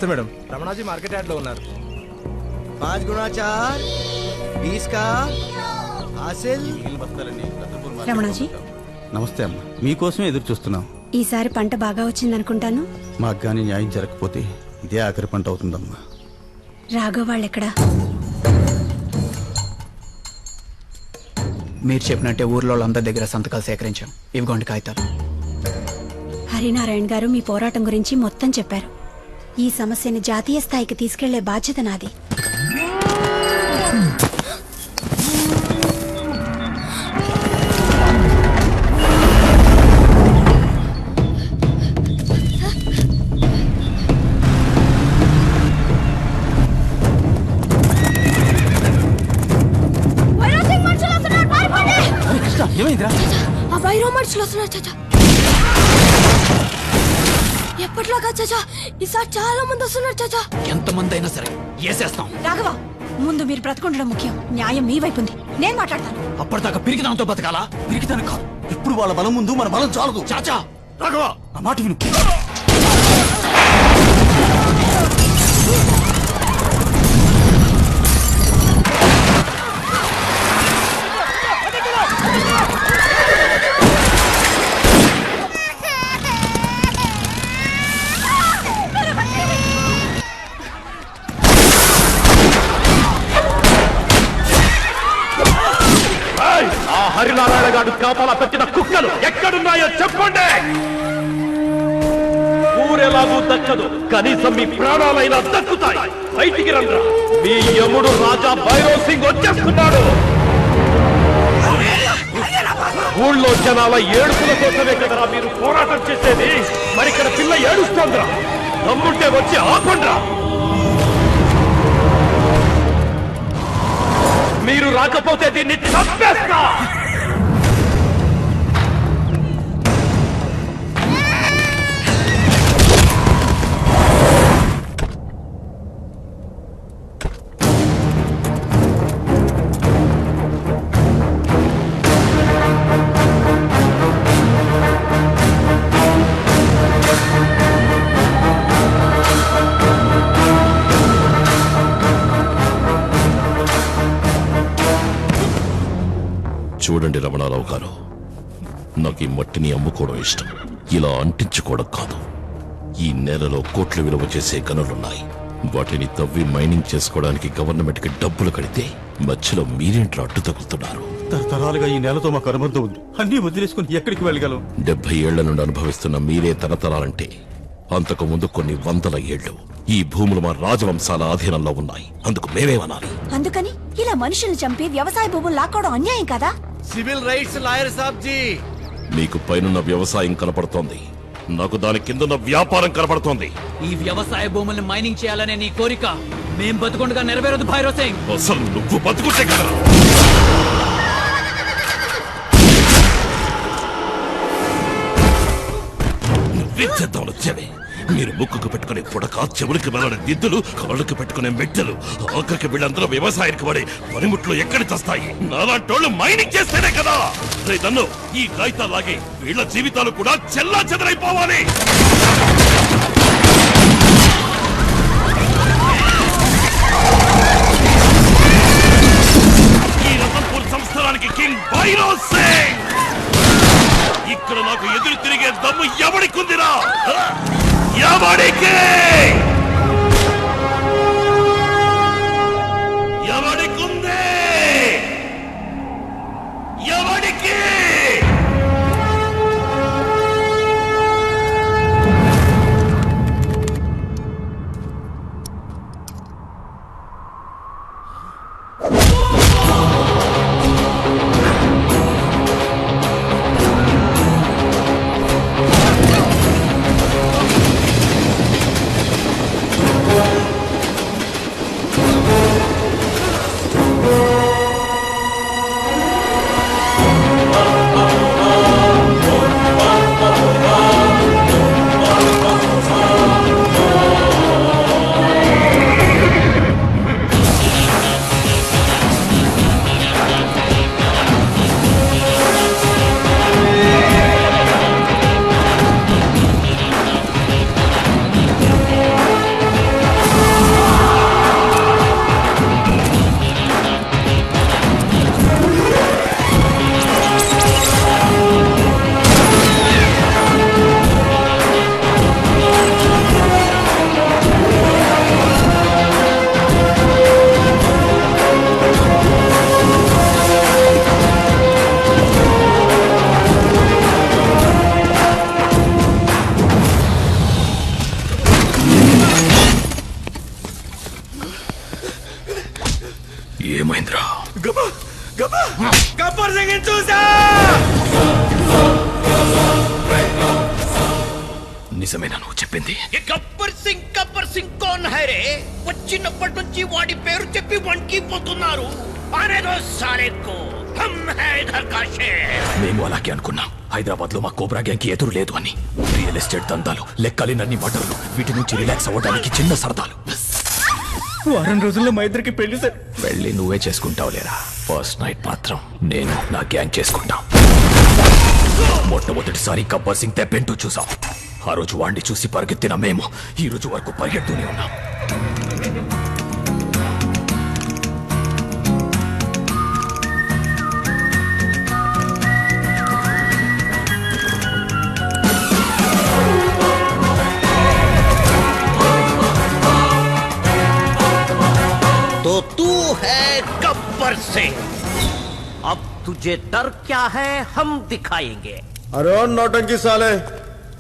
నమస్తే madam. Ramanaji market yard లో ఉన్నారు. 5 गुना 4 20 का हासिल. రమణాజీ నమస్తే అమ్మ, మీకోసమే ఎదురు చూస్తున్నాం. ఈసారి పంట బాగా వచ్చిందనుకుంటాను. మాకు కానీ న్యాయం జరగకపోతే ఇదే ఆఖరి పంట అవుతుందమ్మా. రాఘవ్ వాళ్ళెక్కడా? మీరు చెప్పినట్టే ఊర్లో వాళ్ళందరి దగ్గర సంతకాలు సేకరించాం. ఇవిగోండి కాగితాలు. హరినారాయణ గారు మీ పోరాటం గురించి మొత్తం చెప్పారు. ఈ సమస్యని జాతీయ స్థాయికి తీసుకెళ్లే బాధ్యత నాది. ఎప్పట్లాగా చాచా ఈసారి చాలా మంది వస్తున్నారు చాచా. ఎంతమంది అయినా సరే వేసేస్తాం. రాఘవ, ముందు మీరు బ్రతకుండడం ముఖ్యం. న్యాయం మీ వైపు ఉంది, నేను మాట్లాడతాను. అప్పటిదాకా పిరికిదాంతో బతకాలా? పిరికిదాని కాదు. ఇప్పుడు వాళ్ళ బలం ముందు మన బలం చాలదు. చాచా రాఘవ, నా మాట విను. హరినారాయణ గారు కాపాల పెట్టిన కుక్కలు ఎక్కడున్నాయో చెప్పండి. ఊరెలాగూ దక్కదు, కనీసం మీ ప్రాణాలైనా దక్కుతాయి. బయటికి రండ్రా, మీ యముడు రాజా భైరవ్ సింగ్ వచ్చేస్తున్నాడు. ఊళ్ళో జనాల ఏడుపుల కోసమే కదరా మీరు పోరాటం చేసేది. మరి ఇక్కడ పిల్ల ఏడుస్తోందిరా, దమ్ముంటే వచ్చి ఆపండ్రా. మీరు రాకపోతే దీన్ని చంపేస్తా. చూడండి రమణారావు గారు, నాకు ఈ మట్టిని అమ్ముకోవడం ఇష్టం, ఇలా అంటించుకోవడం కాదు. ఈ నేలలో కోట్లు విలువ చేసే గనులున్నాయి. వాటిని తవ్వి మైనింగ్ చేసుకోవడానికి గవర్నమెంట్ కి డబ్బులు కడితే మధ్యలో మీరేంట్రా అడ్డు తగులుతున్నారు? తరతరాలుగా ఈ నేలతో మాకు అనుబంధం ఉంది. అన్ని వదిలేసుకుని ఎక్కడికి వెళ్ళగలం? 70 ఏళ్ల నుండి అనుభవిస్తున్న మీరే తరతరాలంటే అంతకు ముందు కొన్ని వందల ఏళ్లు ఈ భూములు మా రాజవంశాల ఆధీనంలో ఉన్నాయి. అందుకు మేమేమనాలి? అందుకని ఇలా మనుషుల్ని చంపి వ్యవసాయ భూములు లాక్కోవడం అన్యాయం కదా? సివిల్ రైట్స్ లాయర్ సాబ్ జీ. మీకు పైనున్న వ్యవసాయం కనపడుతోంది, నాకు దాని కిందన్న వ్యాపారం కనపడుతోంది. ఈ వ్యవసాయ భూముల్ని మైనింగ్ చేయాలనే నీ కోరిక మేం బతుకుండగా నెరవేరదు భైరవ్ సింగ్. అసలు నువ్వు బతుకుంటే కదా విచ్చేద్దాం వచ్చేవి. మీరు ముక్కుకు పెట్టుకునే పుడక, చెవులకి వెళ్ళని దిద్దులు, కాళ్ళకి పెట్టుకునే మెట్టెలు, ఆఖరికి వీళ్ళందరూ వ్యవసాయానికి పడే పనిముట్లు ఎక్కడి తెస్తాయి? నాలాంటోళ్ళు మైనింగ్ చేస్తేనే కదా. రైతన్ను ఈ కాగితాలాగే వీళ్ళ జీవితాలు కూడా చెల్లా చెదరైపోవాలి. ఈ రతన్పూర్ సంస్థానానికి కింగ్ భైరవ్ సింగ్. ఇక్కడ నాకు ఎదురు తిరిగే దమ్ము ఎవడికుందిరా? ఎవడికి? ఎవడికుంది? ఎవడికి? ఏమైందిరా? గబ్బర్ సింగ్ చూసా. నిజమేనా నువ్వు చెప్పింది? గబ్బర్ సింగ్ కోన్ హై రే? వచ్చినప్పటి నుంచి వాడి పేరు చెప్పి వణికిపోతున్నారు. అనేదో సాలేకో హమ్ హై ఘర్ కా షేర్. మేము అలాగే అనుకున్నాం. హైదరాబాద్ లో మా కోబ్రా గ్యాంగ్ కి ఎదురు లేదు అని. రియల్ ఎస్టేట్ దందాలు, లెక్కలేనన్ని మటర్లు, వీటి నుంచి రిలాక్స్ అవ్వడానికి చిన్న సరదాలు. వారం రోజుల్లో మా ఇద్దరికి పెళ్లి సార్. వెళ్ళి నువ్వే చేసుకుంటావు లేరా? ఫస్ట్ నైట్ మాత్రం నేను నా గ్యాంగ్ చేసుకుంటాం. మొట్టమొదటిసారి గబ్బర్ సింగ్ తెప్పెంటూ చూసాం. ఆ రోజు వాణ్ణి చూసి పరిగెత్తిన మేము ఈ రోజు వరకు పరిగెడుతూనే ఉన్నాం. तो तू है गब्बर सिंह. अब तुझे डर क्या है हम दिखाएंगे. अरे नौटंकी साले,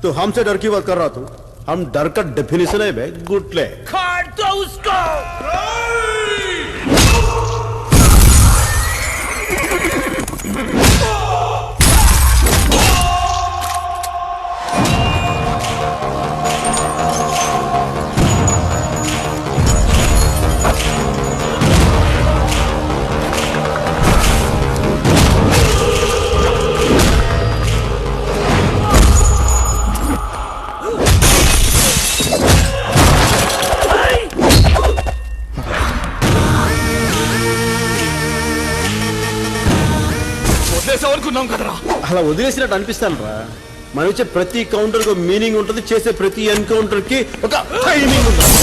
तू हमसे डर की बात कर रहा तू? हम डर का डेफिनेशन है बे गुटले. काट दो उसको. అనుకున్నాం కదరా? అలా వదిలేసినట్టు అనిపిస్తాను రా. మనం ఇచ్చే ప్రతి కౌంటర్ కు మీనింగ్ ఉంటుంది, చేసే ప్రతి ఎన్కౌంటర్ కి ఒక టైమింగ్ ఉంటుంది.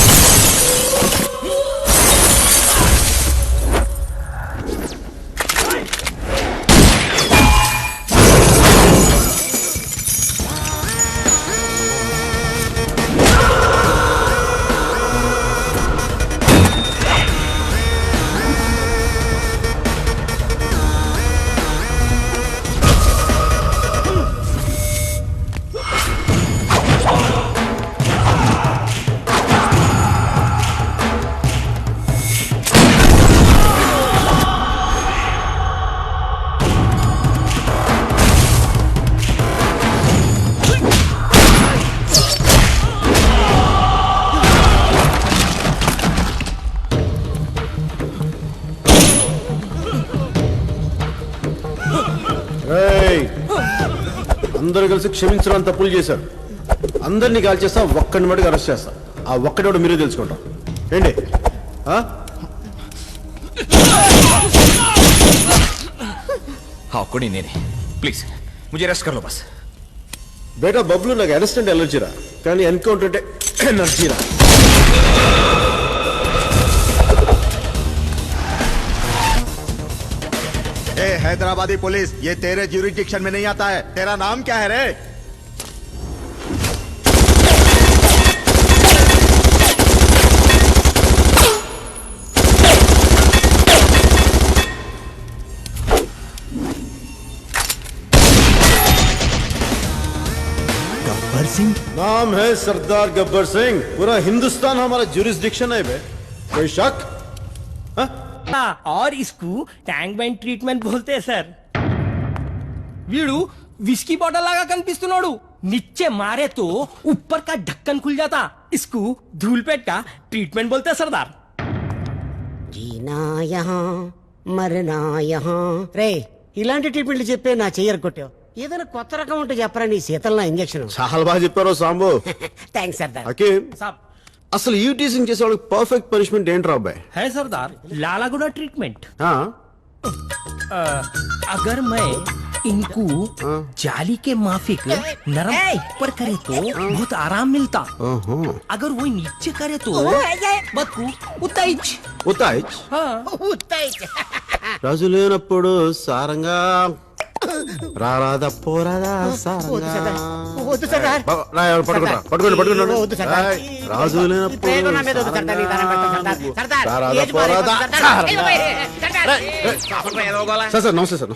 అందరూ కలిసి క్షమించడం తప్పులు చేశారు. అందరినీ కాల్ చేస్తా, ఒక్కడిని మటుకు అరెస్ట్ చేస్తా. ఆ ఒక్కడోడు మీరే తెలుసుకుంటాం ఏంటి? ఒక్కడి నేనే. ప్లీజ్ ముझे అరెస్ట్ కర్ లో బస్. బేటా బబ్లు, నాకు అరెస్ట్ అంటే ఎలర్జీరా, కానీ ఎన్కౌంటర్ అంటే ఎనర్జీరా. ए हैदराबादी पुलिस, ये तेरे ज्यूरिडिक्शन में नहीं आता है. तेरा नाम क्या है रे? गब्बर सिंह नाम है सरदार गब्बर सिंह. पूरा हिंदुस्तान हमारा ज्यूरिडिक्शन है बे. कोई शक? और इसको टैंक बैंड ट्रीटमेंट बोलते हैं सर. వీడు విస్కీ బాటిల్ లాగా కనిపిస్తున్నాడు. नीचे मारे तो ऊपर का ढक्कन खुल जाता. इसको धूलपेट का ट्रीटमेंट बोलते हैं सरदार. जीना यहाँ मरना यहाँ రే ఇలాంటి ట్రీట్మెంట్లు చెప్పే నా చెయ్యరు కొట్టావు. ఏదైనా కొత్త రకం ఉంటే చెప్పరా నీ శీతల ఇంజక్షన్. చాలా బాగా చెప్పారు సాంబు. థ్యాంక్స్ సర్దార్. హకీం, साहब అసలు ఈ టీచింగ్ చేసే వాళ్ళకి పర్ఫెక్ట్ పనిష్మెంట్ ఏంటి రాబాయ్? है सरदार लालागुड़ा ट्रीटमेंट. ఆ? अगर मैं इनको जाली के माफिक नरम ऊपर करे तो बहुत आराम मिलता. अगर वो नीचे करे तो बदकू उताइच. ఉతాయిచ్ हाँ రాజు లేనప్పుడు సారంగా రారాద పోరాదా సారంగా. వద్దు సర్దార్. పట్టుకోండి. రాజు లేనప్పుడు రారాద పోరాదా సార్. నమస్తే సార్.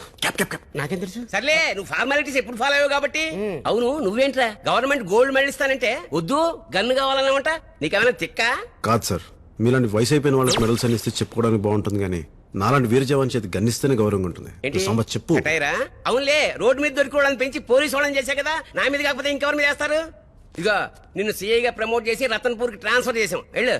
నాకేం తెలుసు. సర్లే నువ్వు ఫార్మాలిటీస్ ఎప్పుడు ఫాలో అయ్యావు కాబట్టి. అవును నువ్వేంట్రా గవర్నమెంట్ గోల్డ్ మెడల్ ఇస్తానంటే వద్దు గన్ను కావాలన్నమాట. నీకేమైనా తిక్క? కాదు సార్, మీలాంటి వయసు అయిపోయిన వాళ్ళకి మెడల్స్ అని ఇస్తే చెప్పుకోవడానికి బాగుంటుంది, కానీ నాలాంటి వీర జవాన్ చేతి గన్నిస్తేనే గౌరవంగా ఉంటుంది. సాంబా చెప్పు. కటాయిరా? అవునులే, రోడ్డు మీద దొరికోవడానికి పెంచి పోలీసు వాళ్ళని చేశా కదా, నా మీద కాకపోతే ఇంకెవరి మీద చేస్తారు? ఇదిగో నిన్ను సిఐగా ప్రమోట్ చేసి రతన్పూర్ కి ట్రాన్స్ఫర్ చేసాం. వెళ్ళు.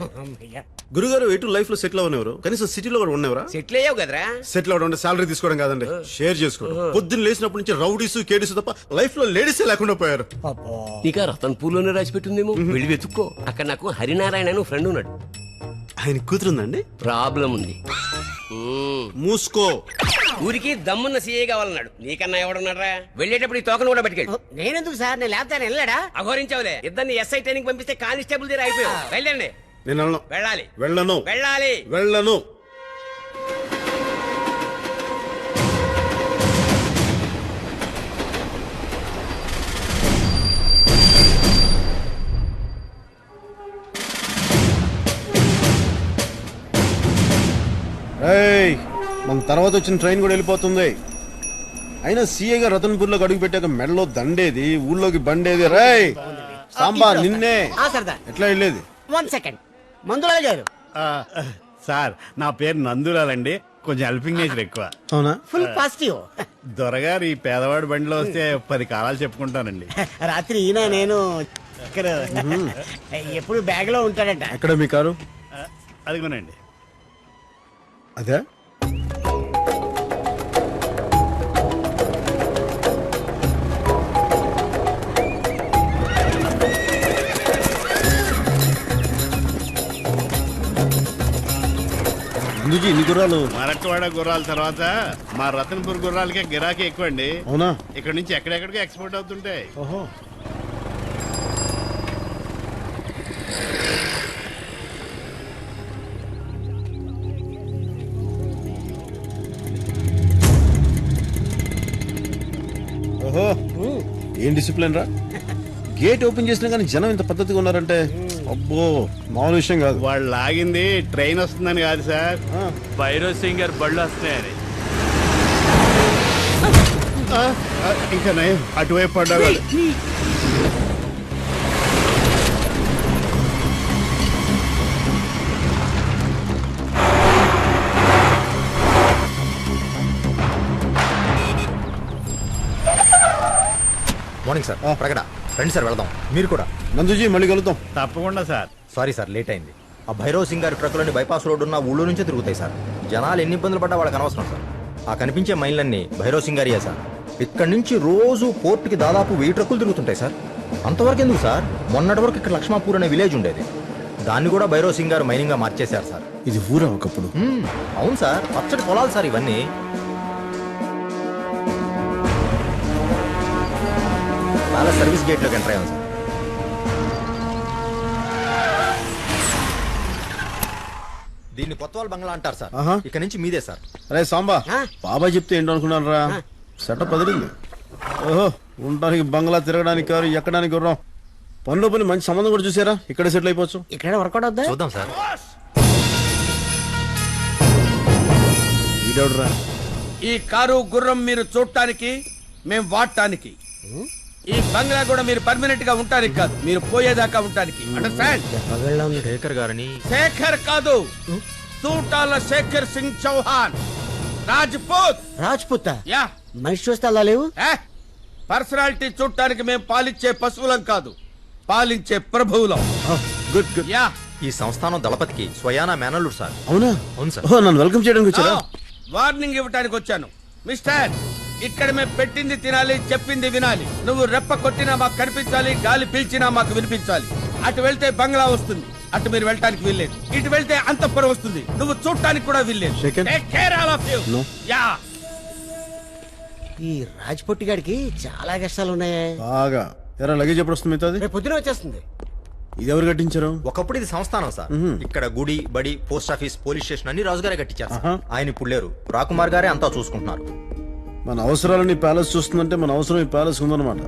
గురుగారు ఎటు లైఫ్ లో సెటిల్ అవనివ్వరు, కనీసం సిటీలో కూడా ఉన్నవరా? సెటిల్ అయ్యావు కదరా. సెటిల్ అవడం అంటే సాలరీ తీసుకోవడం కాదండి, షేర్ చేసుకోవడం. పొద్దున్న లేచినప్పటి నుంచి రౌడీస్ కేడీస్ తప్ప లైఫ్ లో లేడీసే లేకుండా పోయారు. నీకు రతన్పూర్ లోనే రాసి పెట్టిందేమో, వెళ్ళి వెతుక్కో. అక్కడ నాకు హరినారాయణ అని ఫ్రెండ్ ఉన్నాడు. ఆయన కూతురుందండి? ప్రాబ్లం ఉంది. మూసుకో. ఊరికి దమ్మున్న సీఏ కావాలన్నాడు. నీకన్నా ఎవడున్నారా? వెళ్ళేటప్పుడు ఈ తోకను కూడా పట్టుకెళ్ళి. నేనెందుకు సార్, నేను లేకపోతే వెళ్ళాడా? అఘోరించావులే. ఇద్దరిని ఎస్ఐ ట్రైనింగ్ పంపిస్తే కానిస్టేబుల్ దగ్గర అయిపోయావు. వెళ్ళండి. నేను వెళ్ళాలి. వెళ్ళను. వెళ్ళాలి. వెళ్ళను. మన తర్వాత వచ్చిన ట్రైన్ కూడా వెళ్ళిపోతుంది. అయినా సీఏగా రతన్పూర్ లోకి అడుగు పెట్టాక మెడలో దండేది, ఊళ్ళోకి బండేది. రేయ్ సాంబా, నిన్నే ఎట్లా వెళ్ళేది? 1 సెకండ్. మందులాల్ గారు. సార్, నా పేరు నందులాలండి, కొంచెం హెల్పింగ్ నేచర్ ఎక్కువ. అవునా? Full positive. దొరగారు ఈ పేదవాడి బండిలో వస్తే 10 కాలాలు చెప్పుకుంటానండి. రాత్రి ఈయన నేను ఎప్పుడు బ్యాగ్ లో ఉంటాడంట. ఎక్కడ మీ కారు? అదిగోనండి. అదే ఇన్ని గుర్రాలు? మరట్వాడ గుర్రాల తర్వాత మా రతన్పూర్ గుర్రాలకే గిరాకీ ఎక్కువ అండి. అవునా? ఇక్కడ నుంచి ఎక్కడెక్కడికి ఎక్స్పోర్ట్ అవుతుంటాయి. ఓహో. ఓహో, ఏం డిసిప్లిన్ రా. గేట్ ఓపెన్ చేసినా కానీ జనం ఇంత పద్ధతిగా ఉన్నారంటే అబ్బో మామూలు విషయం కాదు. వాళ్ళు లాగింది ట్రైన్ వస్తుందని కాదు సార్, భైరో సింగర్ బళ్ళు వస్తున్నాయని. ఇంకా నయం, అటువైపు పడ్డా. Morning sir. ప్రకట రండి సార్, వెళదాం. మీరు కూడా. నందుజీ మళ్ళీ కలుద్దాం. తప్పకుండా సార్. సారీ సార్, లేట్ అయింది. ఆ భైరవ్ సింగ్ గారి ట్రక్కులన్నీ బైపాస్ రోడ్డు ఉన్న ఊళ్ళో నుంచే తిరుగుతాయి సార్. జనాలు ఎన్ని ఇబ్బందులు పడ్డా వాళ్ళకి అనవసరం సార్. ఆ కనిపించే మైళ్ళన్నీ భైరవ్ సింగ్ గారియే సార్. ఇక్కడి నుంచి రోజు పోర్టుకి దాదాపు 1000 ట్రక్కులు తిరుగుతుంటాయి సార్. అంతవరకు ఎందుకు సార్, మొన్నటి వరకు ఇక్కడ లక్ష్మాపూర్ అనే విలేజ్ ఉండేది, దాన్ని కూడా భైరవ్ సింగ్ గారు మైనింగ్ గా మార్చేశారు సార్. ఇది ఊరా ఒకప్పుడు? అవును సార్, పచ్చడి పొలాలు సార్ ఇవన్నీ. చాలా సర్వీస్ గేట్ లోకి ఎంటర్ అయ్యాం సార్. దీన్ని కొత్తవాళ్ళ బంగ్లా అంటారు సార్. ఇక నుంచి మీదే సార్. అరే సాంబా, బాబాయ్ చెప్తే ఏంటో అనుకున్నాను రా. సెటప్ అదిరింది. ఓహో, ఉండడానికి బంగ్లా, తిరగడానికి కారు, ఎక్కడానికి గుర్రం. పనిలో పని మంచి సంబంధం కూడా చూసారా? ఇక్కడ సెటిల్ అయిపోవచ్చు. ఇక్కడ వర్కౌట్ అవుద్దా? చూద్దాం సార్. ఈడెవడురా? ఈ కారు గుర్రం మీరు చూడటానికి, మేము వాడటానికి. ఈ బంగ్లా కూడా మీరు పర్మనెంట్ గా ఉంటానికి కాదు, మీరు పోయేదాకా ఉంటానికి. అండర్స్టాండ్? శేఖర్ గారిని. శేఖర్ కాదు, తూటాల శేఖర్ సింగ్ చౌహాన్, రాజ్పూత్. రాజ్పూత్? యా. మనిషి చూస్తే అలా లేవు. పర్సనాలిటీ చూడటానికి మేము పాలించే పశువులం కాదు, పాలించే ప్రభువులం. Good good. యా. ఈ సంస్థానం దళపతికి స్వయానా మేనల్లుడు సార్. అవునా? అవును సార్. నన్ను వెల్కమ్ చేయడానికి వచ్చారా? వార్నింగ్ ఇవ్వడానికి వచ్చాను. మిస్టర్, ఇక్కడ మేము పెట్టింది తినాలి, చెప్పింది వినాలి. నువ్వు రెప్ప కొట్టినా మాకు కనిపించాలి, గాలి పీల్చినా మాకు వినిపించాలి. అటు వెళ్తే బంగ్లా వస్తుంది, అటు మీరు వెళ్ళటానికి వీల్లేదు. ఇటు వెళ్తే అంతఃపురం వస్తుంది, నువ్వు చూడటానికి కూడా వీల్లేదు. Take care all of you. Yeah. ఈ రాజ్పొట్టి గారికి చాలా కష్టాలు ఉన్నాయే. బాగా. ఎరా లగేజ్ ఎప్పుడు వస్తుంది? మిగతాది రేపు పొద్దున వచ్చేస్తుంది. ఇది ఎవరు కట్టించారు? ఒకప్పుడు ఇది సంస్థానం సార్. ఇక్కడ గుడి, బడి, పోస్ట్ ఆఫీస్, పోలీస్ స్టేషన్ అన్ని రాజుగారే కట్టించారు. ఆయన ఇప్పుడు లేరు, రాకుమార్ గారే అంతా చూసుకుంటున్నారు. మన అవసరాలని ప్యాలెస్ చూస్తుందంటే మన అవసరం ఈ ప్యాలెస్ ఉందన్నమాట.